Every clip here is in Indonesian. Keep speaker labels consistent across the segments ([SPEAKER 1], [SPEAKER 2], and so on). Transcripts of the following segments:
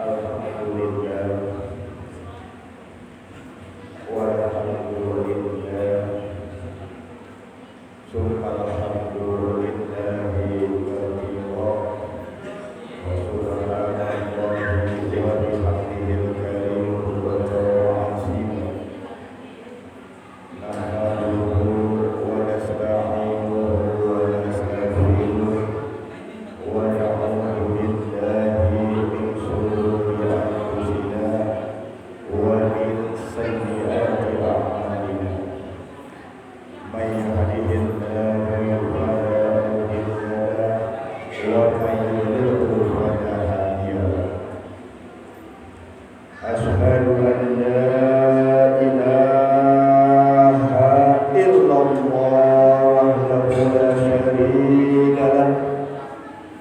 [SPEAKER 1] Alhamdulillah walhamdulillah summa alhamdulillahi katsira wa subhanallahi wa bihamdihil karim wa ta'azim nahmaduhu wa nasta'inuhu wa nastaghfiruh wa na'udzu billahi min shururi anfusina wa min sayyiati a'malina may yahdihillahu fala mudilla lahu wa may yudlil fala hadiya lahu asyhadu an la ilaha illallah wahdahu la syarika lahu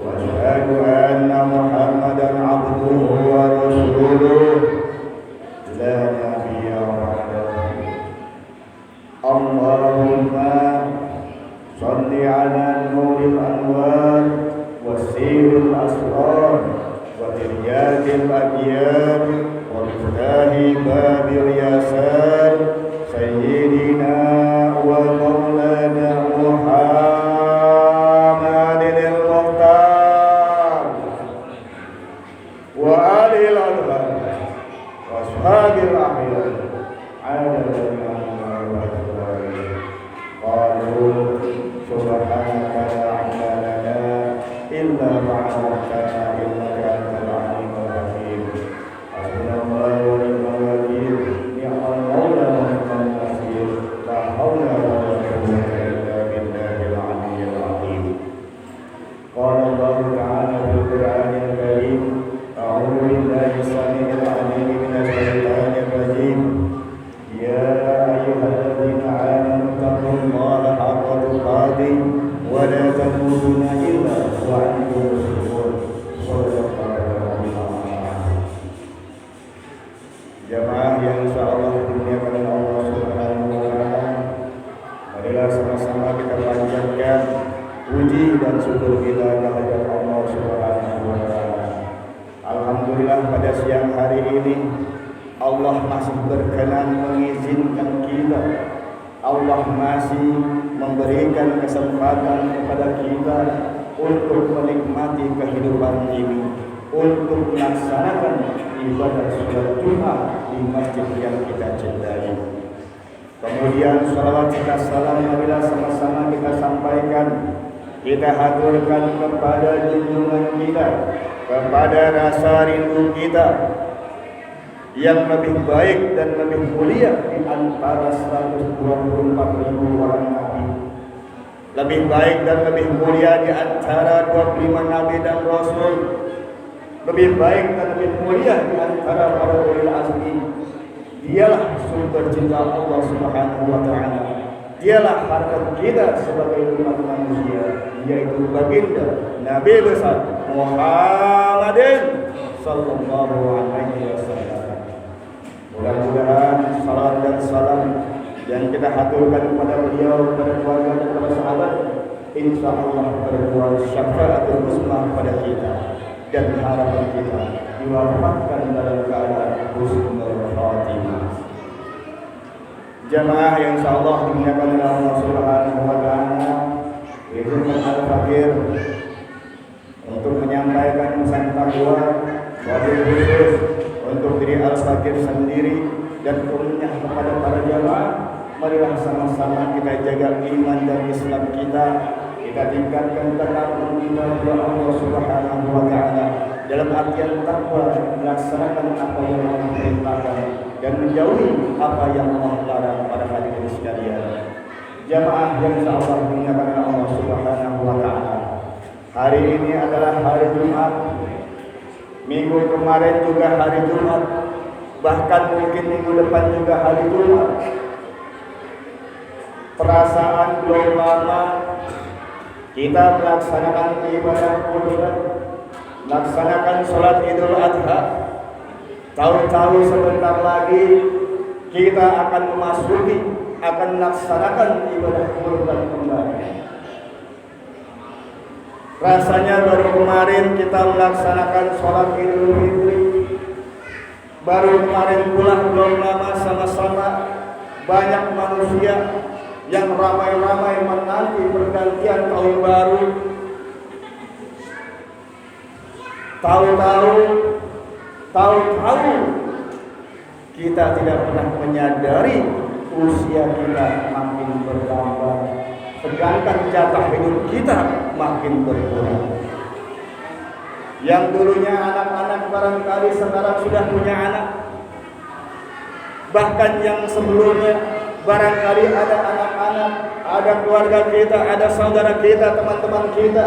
[SPEAKER 1] wa asyhadu anna muhammadan abduhu wa rasuluh la nabiyya ba'dahu Allahumma shalli ala nuril anwar wa siril asrar wa tiryadil adyan wa miftahi babil yasan sayyidina wa maulana Muhammadin al-Mukhtar wa alil adhan wa ashabil ahyar adadana qalu subhanaka la ilma lana illa ma 'allamtana innaka antal alimul hakim hasbunallahu wa ni'mal wakeel ni'mal maula wa ni'mal nasir la haula wa la quwwata illa billahil aliyyil azim qala Allah ta'ala fil qur'anil karim a'udzu billahi samii'il 'aliim minasy syaithaanir rajiim ya ayyuhalladzina amanu taqullaha haqqa tuqatih wa la tamutunna illa wa antum muslimun. Jamaah yang insyaallah dimuliakan oleh Allah Subhanahu wa taala, marilah sama-sama kita panjatkan puji dan syukur kita kehadirat Allah Subhanahu wa taala. Alhamdulillah pada siang hari ini Allah masih berkenan mengizinkan kita, Allah masih memberikan kesempatan kepada kita untuk menikmati kehidupan ini, untuk melaksanakan ibadah sholat Jumat di masjid yang kita cintai. Kemudian salawat serta salam marilah sama-sama kita sampaikan, kita haturkan kepada junjungan kita, kepada rasa rindu kita yang lebih baik dan lebih mulia di antara 124.000 orang nabi, lebih baik dan lebih mulia di antara 25 nabi dan rasul, lebih baik dan lebih mulia di antara para ulil azmi. Dialah sumber cinta Allah Subhanahu wa taala, dialah harkat kita sebagai umat manusia, yaitu baginda Nabi besar Muhammadin sallallahu alaihi wasallam. Mudah-mudahan salam dan salam yang kita haturkan kepada beliau, kepada keluarga dan kepada sahabat, insyaallah berbuah syafaatul uzma pada kita dan harapan kita diwafatkan dalam keadaan husnul khatimah. Jamaah yang insyaallah dimuliakan oleh Allah Subhanahu wa taala, izinkan al-fakir untuk menyampaikan pesan takwa wabil khusus untuk diri al-fakir sendiri dan umumnya kepada para jamaah. Marilah sama-sama kita jaga iman dan Islam kita tingkatkan ketakwaan kita kepada Allah Subhanahu wa taala dalam artian takwa, melaksanakan apa yang Allah perintahkan dan menjauhi apa yang Allah larang pada hadirin sekalian. Jamaah yang insyaallah dimuliakan Allah Subhanahu wa taala, hari ini adalah hari Jumat. Minggu kemarin juga hari Jumat, bahkan mungkin minggu depan juga hari Jumat. Perasaan belum lama kita melaksanakan ibadah Qurban, melaksanakan sholat Idul Adha. Tahu-tahu sebentar lagi kita akan memasuki, akan melaksanakan ibadah Qurban kembali. Rasanya baru kemarin kita melaksanakan sholat Idul Fitri, Baru kemarin pula belum lama sama-sama banyak manusia yang ramai-ramai menanti pergantian tahun baru. Tahu-tahu kita tidak pernah menyadari usia kita makin bertambah, sedangkan jatah hidup kita makin berkurang. Yang dulunya anak-anak barangkali sekarang sudah punya anak. Bahkan yang sebelumnya barangkali ada anak-anak, ada keluarga kita, ada saudara kita, teman-teman kita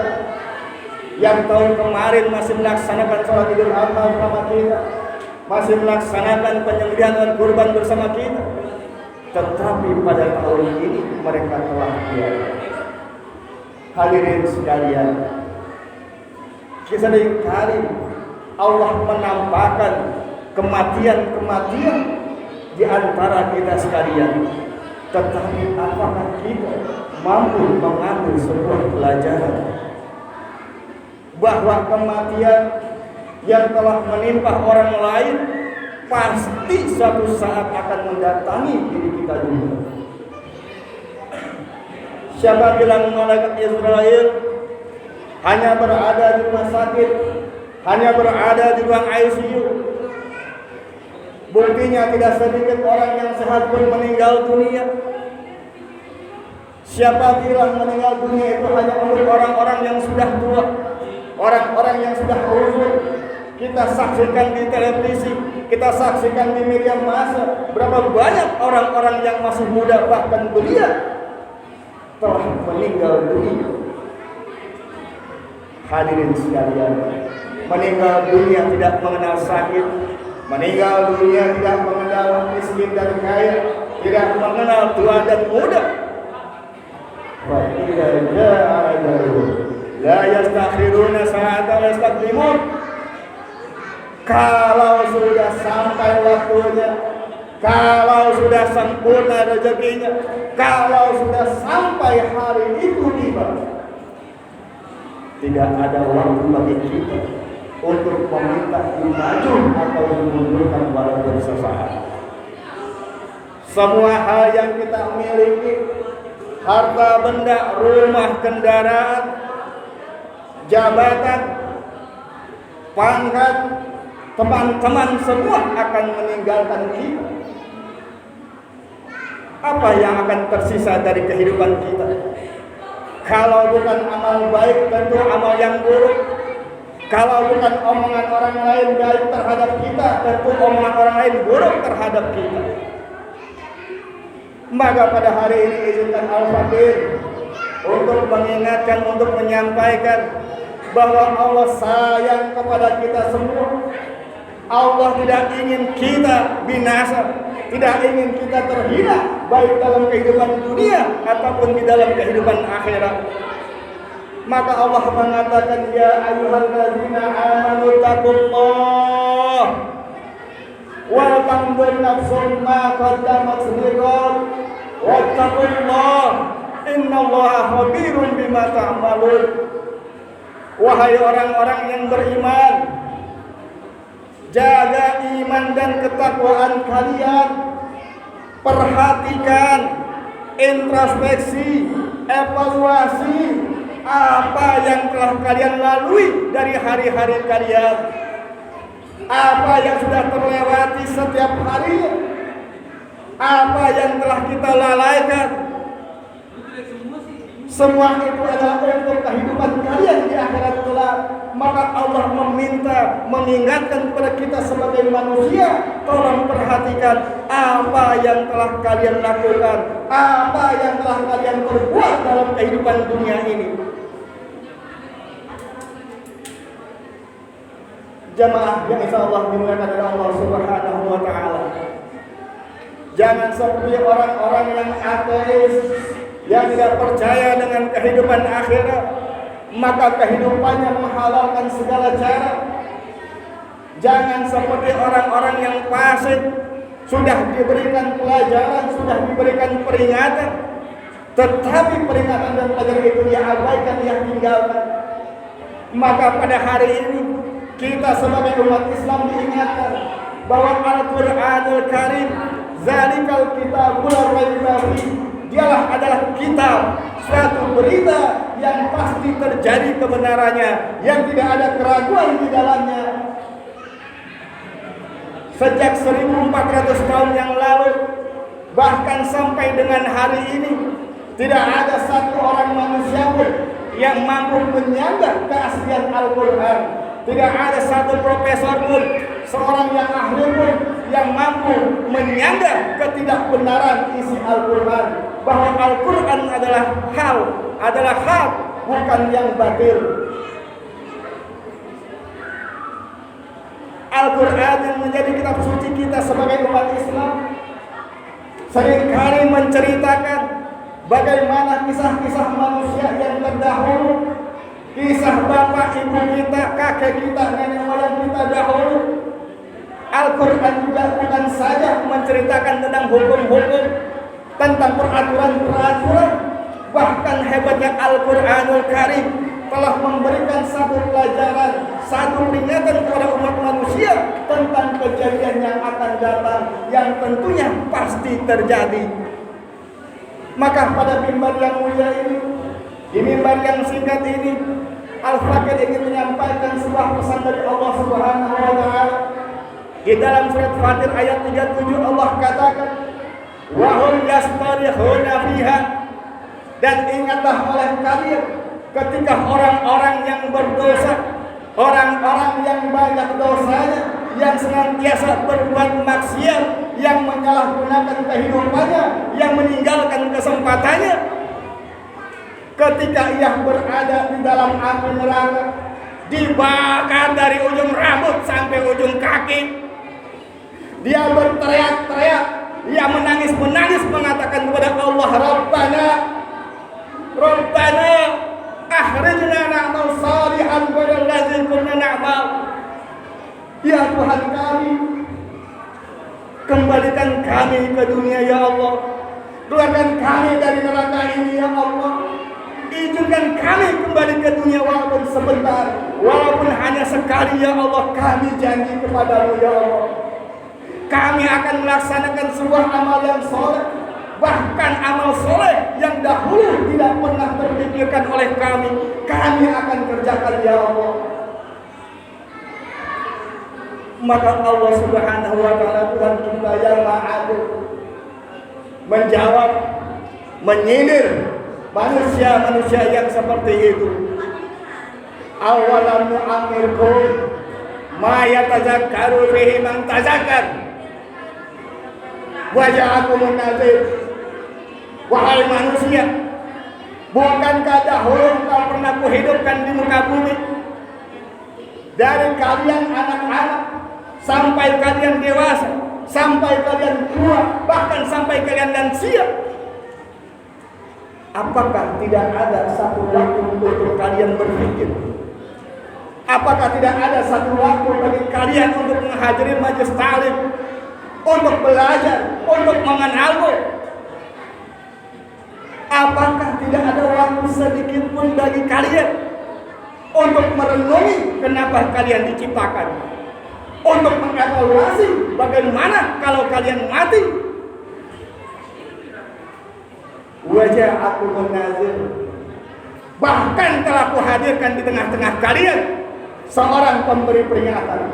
[SPEAKER 1] yang tahun kemarin masih melaksanakan sholat Idul Adha bersama kita, masih melaksanakan penyembelihan dan kurban bersama kita. Tetapi pada tahun ini mereka telah tiada. Hadirin sekalian, seringkali Allah menampakkan kematian-kematian di antara kita sekalian. Tetapi apakah kita mampu mengambil sebuah pelajaran bahwa kematian yang telah menimpa orang lain pasti suatu saat akan mendatangi diri kita juga. Siapa bilang malaikat Israel hanya berada di rumah sakit, hanya berada di ruang ICU? Buktinya tidak sedikit orang yang sehat pun meninggal dunia. Siapa bilang meninggal dunia itu hanya untuk orang-orang yang sudah tua, orang-orang yang sudah uzur? Kita saksikan di televisi, kita saksikan di media massa, berapa banyak orang-orang yang masih muda bahkan belia telah meninggal dunia. Hadirin sekalian, meninggal dunia tidak mengenal sakit, meninggal dunia tidak mengenal miskin dan kaya, tidak mengenal tua dan muda. Wa idza jaa ajaluhum la yastakhiruna sa'atan wa la yastaqdimun. Kalau sudah sampai waktunya, kalau sudah sempurna rezekinya, kalau sudah sampai hari itu tiba, tidak ada waktu bagi kita untuk meminta dimaju atau dimundurkan walaupun sesaat. Semua hal yang kita miliki, harta benda, rumah, kendaraan, jabatan, pangkat, teman-teman semua akan meninggalkan kita. Apa yang akan tersisa dari kehidupan kita? Kalau bukan amal baik, tentu amal yang buruk. Kalau bukan omongan orang lain baik terhadap kita, tentu omongan orang lain buruk terhadap kita. Maka pada hari ini izinkan Al-Fakir untuk mengingatkan, untuk menyampaikan bahwa Allah sayang kepada kita semua. Allah tidak ingin kita binasa, tidak ingin kita terhina, baik dalam kehidupan dunia ataupun di dalam kehidupan akhirat. Maka Allah mengatakan, ya ayyuhalladzina amanu taqullah wa tanzur nafsum ma qaddamat lighad wattaqullah innallaha khabirun bima ta'malun. Wahai orang-orang yang beriman, jaga iman dan ketakwaan kalian. Perhatikan, introspeksi, evaluasi apa yang telah kalian lalui dari hari-hari kalian. Apa yang sudah terlewati setiap harinya. Apa yang telah kita lalaikan. Semua itu adalah untuk kehidupan kalian di akhirat kelak. Maka Allah meminta, mengingatkan kepada kita sebagai manusia, tolong perhatikan apa yang telah kalian lakukan, apa yang telah kalian perbuat dalam kehidupan dunia ini. Jamaah yang insyaallah dimuliakan oleh Allah Subhanahu wa taala. Jangan seperti orang-orang yang ateis, yang tidak percaya dengan kehidupan akhirat, maka kehidupannya menghalalkan segala cara. Jangan seperti orang-orang yang fasik, sudah diberikan pelajaran, sudah diberikan peringatan, tetapi peringatan dan pelajaran itu dia abaikan, dia tinggalkan. Maka pada hari ini kita sebagai umat Islam diingatkan bahwa Al-Qur'anul Karim zalikal kitabul la raiba fihi, dialah adalah kitab, suatu berita yang pasti terjadi kebenarannya, yang tidak ada keraguan di dalamnya. Sejak 1400 tahun yang lalu, bahkan sampai dengan hari ini, tidak ada satu orang manusia pun yang mampu menyanggah keaslian Al-Quran. Tidak ada satu profesor pun, seorang yang ahli pun yang mampu menyanggah ketidakbenaran isi Al-Quran, bahwa Al-Quran adalah hak, bukan yang batil. Al-Quran yang menjadi kitab suci kita sebagai umat Islam seringkali menceritakan bagaimana kisah-kisah manusia yang terdahulu, kisah bapak ibu kita, kakek kita, nenek moyang kita dahulu. Al-Quran juga bukan saja menceritakan tentang hukum-hukum, tentang peraturan-peraturan, bahkan hebatnya Al-Quranul Karim telah memberikan satu pelajaran, satu peringatan kepada umat manusia tentang kejadian yang akan datang, yang tentunya pasti terjadi. Maka pada mimbar yang mulia ini, di mimbar yang singkat ini, Al-Fakir ingin menyampaikan sebuah pesan dari Allah Subhanahu wa Ta'ala. Di dalam surat Fatir ayat 37 Allah katakan, wa hum yastarihuna fiha, dan ingatlah oleh kalian ketika orang-orang yang berdosa, orang-orang yang banyak dosanya, yang senantiasa berbuat maksiat, yang menyalahgunakan kehidupannya, yang meninggalkan kesempatannya, ketika ia berada di dalam api neraka, dibakar dari ujung rambut sampai ujung kaki, dia berteriak-teriak, dia menangis-menangis mengatakan kepada Allah, Rabbana akhrijna na'mal salihan ghairal ladzi kunna na'mal. Ya Tuhan kami, kembalikan kami ke dunia ya Allah, keluarkan kami dari neraka ini ya Allah, izinkan kami kembali ke dunia walaupun sebentar, walaupun hanya sekali ya Allah. Kami janji kepadamu ya Allah, kami akan melaksanakan sebuah amal yang soleh, bahkan amal soleh yang dahulu tidak pernah terpikirkan oleh kami akan kerjakan ya Allah. Maka Allah Subhanahu wa Ta'ala, Tuhan kita yang Maha Adil, menjawab, menyindir manusia-manusia yang seperti itu. Awalam nu'amirkum ma yatazakkaru fihi man tazakkar wa ja'akumun nadhir. Wahai manusia, bukankah dahulu engkau pernah kuhidupkan di muka bumi, dari kalian anak-anak sampai kalian dewasa, sampai kalian tua, bahkan sampai kalian lansia? Apakah tidak ada satu waktu untuk kalian berpikir? Apakah tidak ada satu waktu bagi kalian untuk menghadiri majelis ta'lim, untuk belajar, untuk mengenalmu? Apakah tidak ada waktu sedikit pun bagi kalian untuk merenungi kenapa kalian diciptakan, untuk mengevaluasi bagaimana kalau kalian mati? Wajah aku menazir, bahkan telah kuhadirkan di tengah-tengah kalian seorang pemberi peringatan,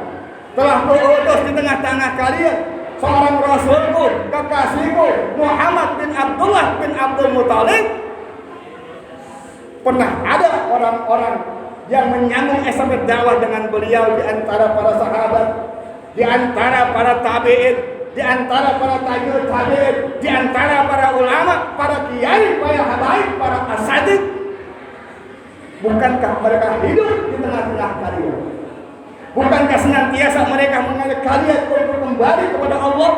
[SPEAKER 1] telah kuutus di tengah-tengah kalian seorang Rasulku, kekasihku, Muhammad bin Abdullah bin Abdul Muthalib. Pernah ada orang-orang yang menyambung estafet dakwah dengan beliau di antara para sahabat, di antara para tabi'in, di antara para tabi'ut tabi'in, di antara para ulama, para kiai, para habaib, para asatidz. Bukankah mereka hidup di tengah-tengah kalian? Bukankah senantiasa mereka mengajak kalian untuk kembali kepada Allah?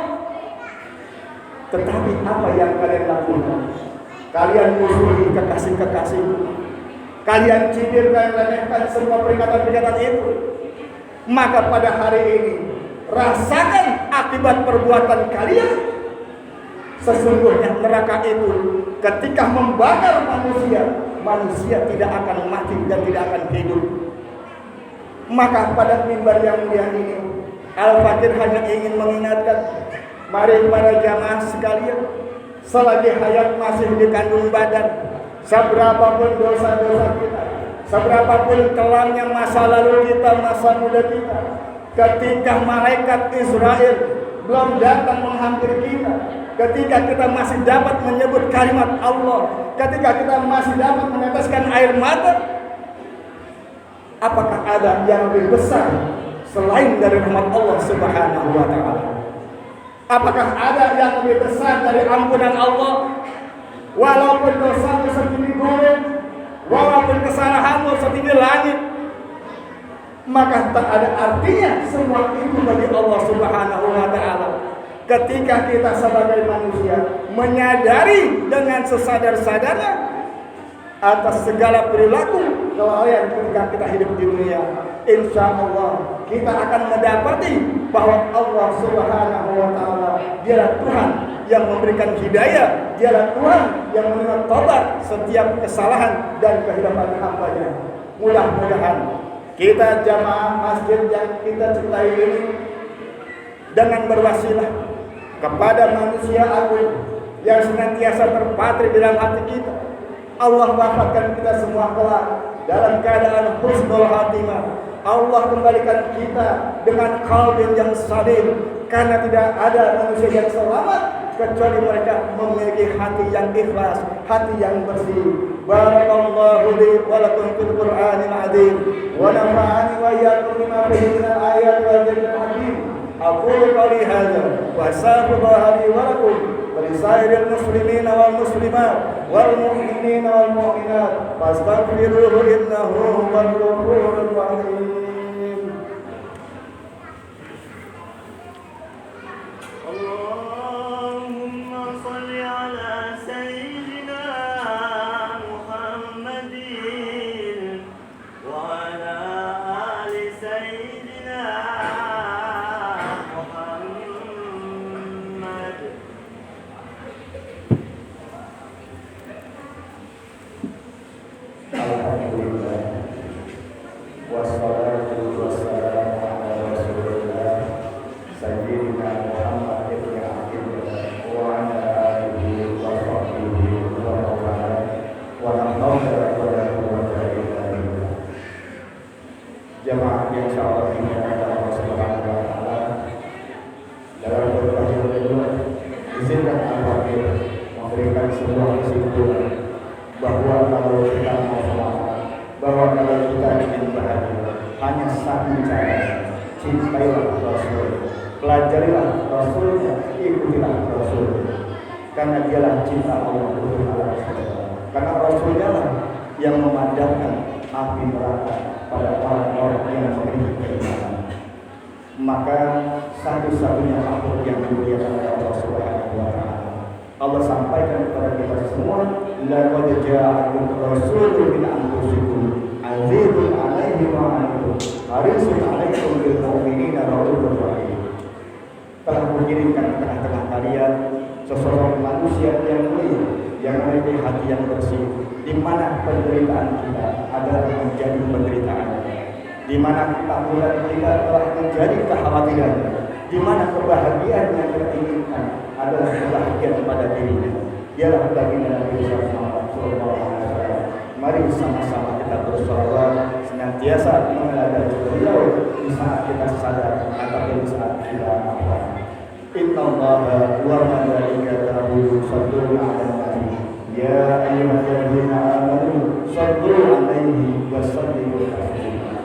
[SPEAKER 1] Tetapi apa yang kalian lakukan? Kalian musuhi kekasih-kekasih, kalian cibir dan remehkan semua peringatan-peringatan itu. Maka pada hari ini rasakan akibat perbuatan kalian. Sesungguhnya neraka itu ketika membakar manusia, manusia tidak akan mati dan tidak akan hidup. Maka pada mimbar yang mulia ini Al-Fakir hanya ingin mengingatkan, mari para jamaah sekalian, selagi hayat masih dikandung badan, seberapapun dosa-dosa kita, seberapapun kelamnya masa lalu kita, masa muda kita, ketika malaikat Israel belum datang menghampiri kita, ketika kita masih dapat menyebut kalimat Allah, ketika kita masih dapat meneteskan air mata, apakah ada yang lebih besar selain dari rahmat Allah Subhanahu wa Ta'ala? Apakah ada yang lebih besar dari ampunan Allah? Walaupun dosamu setinggi gunung, walaupun kesalahanmu setinggi langit, maka tak ada artinya semua itu bagi Allah Subhanahu wa Ta'ala. Ketika kita sebagai manusia menyadari dengan sesadar-sadarnya atas segala perilaku kelalaian ketika kita hidup di dunia, insya Allah kita akan mendapati bahwa Allah Subhanahu wa Ta'ala dialah Tuhan yang memberikan hidayah, dialah Tuhan yang menerima tobat setiap kesalahan dan kehidupan hamba-Nya. Mudah-mudahan kita jamaah masjid yang kita cintai ini dengan berwasilah kepada manusia agung yang senantiasa terpatri dalam hati kita, Allah wafatkan kita semua kelak dalam keadaan husnul khatimah. Allah kembalikan kita dengan qalbin yang salim, karena tidak ada manusia yang selamat kecuali mereka memiliki hati yang ikhlas, hati yang bersih. Barakallahu li wa lakum fil Qur'anil azim wa nafa'ani wa iyyakum bima fihi minal ayati wal dhikril hakim. Aqulu qawli hadza wa astaghfirullaha li wa lakum wa li sairil muslimina wal muslimat wal mu'minina wal mu'minat fastaghfiruhu innahu huwal ghafurur rahim. Jamaah yang insyaallah dimuliakan Allah Subhanahu wa Ta'ala, dalam beberapa kedua izinkan Al-Fakir memberikan sebuah kesimpulan bahwa kalau kita mau selamat, bahwa kalau kita ingin bahagia, hanya satu cara: cintailah Rasul, pelajarilah Rasulnya, ikutilah Rasul, karena dialah cinta Allah untuk alam semesta. Karena Rasulnya lah yang memadamkan api neraka pada orang-orang yang memiliki keimanan. Maka satu-satunya makhluk yang dimuliakan oleh Allah Subhanahu wa Ta'ala, Allah sampaikan kepada kita semua, laqad ja'akum rasulun min anfusikum azizun 'alaihi ma 'anittum harisun 'alaikum bil mu'minina raufur rahim. Telah mengirimkan ke tengah-tengah kalian seseorang manusia yang mulia, yang memiliki hati yang bersih, di mana penderitaan kita adalah menjadi penderitaan, di mana ketakutan kita telah menjadi kekhawatiran, di mana kebahagiaan yang kita inginkan adalah kebahagiaan pada dirinya. Dialah baginda Nabi Muhammad SAW. Mari sama-sama kita bersolawat, senantiasa mengenal beliau di saat kita sadar ataupun di saat kita lupa. Inna Allaha wa malaikatahu yusholluna 'alan nabi. Ya ayyuhalladzina amanu shallu 'alaihi wa sallimu taslima.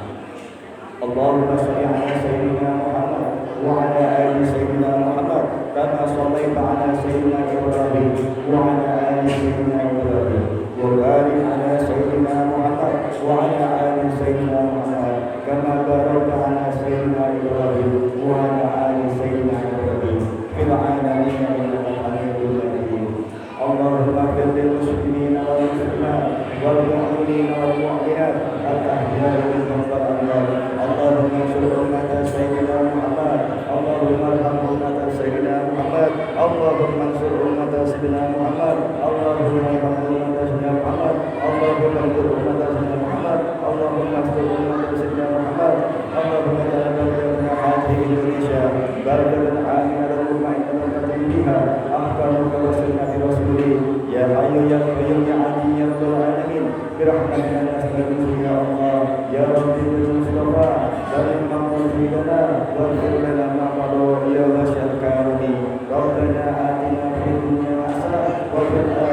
[SPEAKER 1] Allahumma shalli 'ala sayyidina Muhammad wa 'ala ali sayyidina Muhammad kama shallaita 'ala sayyidina Ibrahim wa 'ala ali sayyidina Ibrahim wa barik 'ala sayyidina Muhammad wa 'ala ali sayyidina Muhammad kama barakta 'ala sayyidina Ibrahim wa 'ala ali sayyidina Ibrahim fil 'alamin innaka Hamidum Majid. Allahumma ighfir lil muslimina wal muslimat wal mu'minina wal mu'minat al-ahya'i minhum wal amwat. Allahumma ansur ummata sayyidina Muhammad. Allahumma arham ummata sayyidina Muhammad. Allahumma ansur ummata sayyidina Muhammad. Allahumma arham ummata sayyidina Muhammad. Allahumma ansur ummata sayyidina Muhammad. Allahumma ansur ummata sayyidina Muhammad. Allahumma ja'al baladana hadhihi Indonesia واغفر لنا ما مضى يا ذا الكرم ربنا آتنا في الدنيا حسنة وفي الآخرة